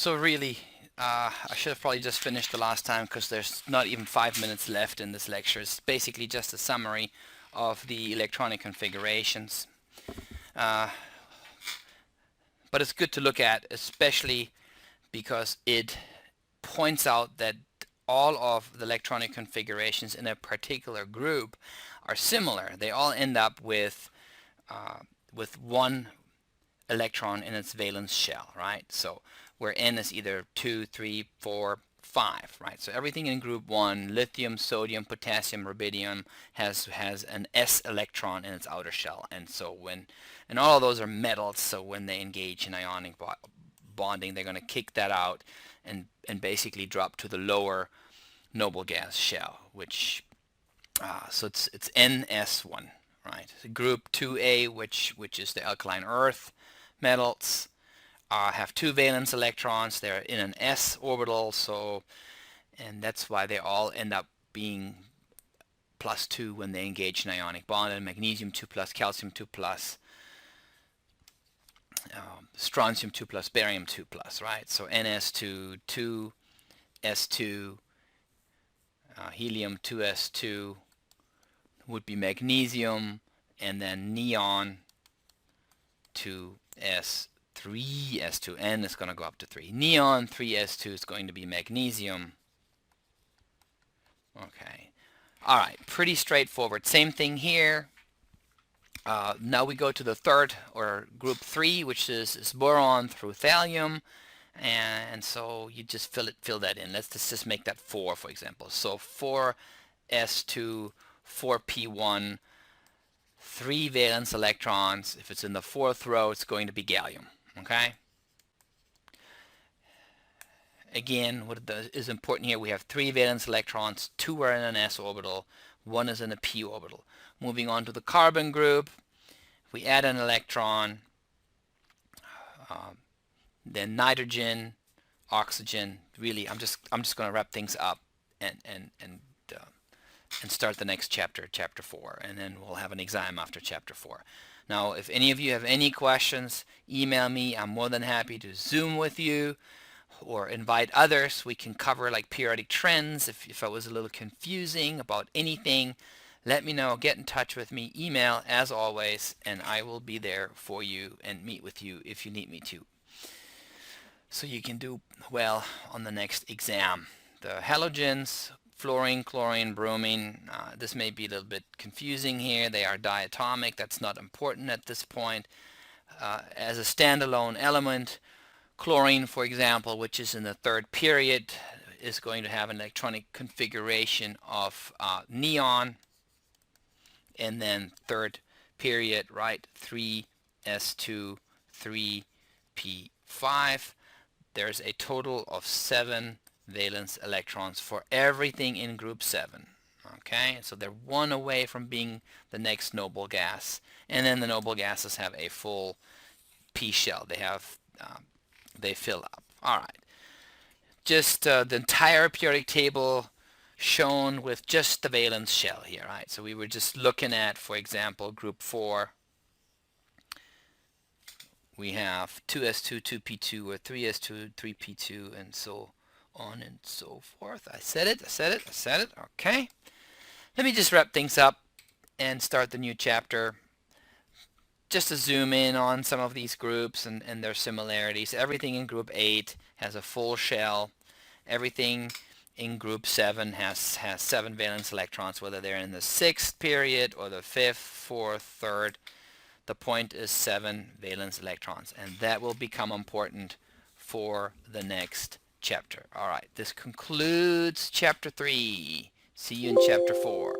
So really, I should have probably just finished the last time because there's not even 5 minutes left in this lecture. It's basically just a summary of the electronic configurations. Uh, but it's good to look at, especially because it points out that all of the electronic configurations in a particular group are similar. They all end up with one electron in its valence shell, right? So where n is either 2, 3, 4, 5, right? So everything in group 1, lithium, sodium, potassium, rubidium, has an s electron in its outer shell. And so and all of those are metals, so when they engage in ionic bonding, they're going to kick that out and basically drop to the lower noble gas shell, which so it's NS1, right? Group 2A, which is the alkaline earth metals, have 2 valence electrons. They're in an s orbital, and that's why they all end up being +2 when they engage in ionic bond. And magnesium 2+, calcium 2+, strontium 2+, barium 2+, right? So NS2, 2s2, helium 2s2 would be magnesium, and then neon 2s3s2. N is going to go up to 3. Neon 3s2 is going to be magnesium. Okay. All right. Pretty straightforward. Same thing here. Now we go to the third, or group 3, which is boron through thallium. And so you just fill that in. Let's just make that 4, for example. So 4s2, 4p1, 3 valence electrons. If it's in the 4th row, it's going to be gallium. Okay? Again, what is important here, we have 3 valence electrons, 2 are in an s orbital, 1 is in a p orbital. Moving on to the carbon group, if we add an electron, then nitrogen, oxygen. Really, I'm just going to wrap things up and start the next chapter, chapter 4, and then we'll have an exam after chapter 4. Now, if any of you have any questions, email me. I'm more than happy to Zoom with you or invite others. We can cover like periodic trends. If I was a little confusing about anything, let me know. Get in touch with me. Email, as always, and I will be there for you and meet with you if you need me to, so you can do well on the next exam. The halogens, fluorine, chlorine, bromine, this may be a little bit confusing here. They are diatomic. That's not important at this point. As a standalone element, chlorine, for example, which is in the 3rd period, is going to have an electronic configuration of neon, and then 3rd period, right, 3s2, 3p5. There's a total of 7 valence electrons for everything in group 7. Okay, so they're 1 away from being the next noble gas, and then the noble gases have a full p shell. They fill up. All right, just the entire periodic table shown with just the valence shell here. Right, so we were just looking at, for example, group 4. We have 2s2, 2p2, or 3s2, 3p2, and so on and so forth. I said it. Okay. Let me just wrap things up and start the new chapter. Just to zoom in on some of these groups and their similarities. Everything in group 8 has a full shell. Everything in group 7 has 7 valence electrons, whether they're in the 6th period or the 5th, 4th, 3rd. The point is 7 valence electrons, and that will become important for the next chapter. All right, this concludes chapter 3. See you in chapter 4.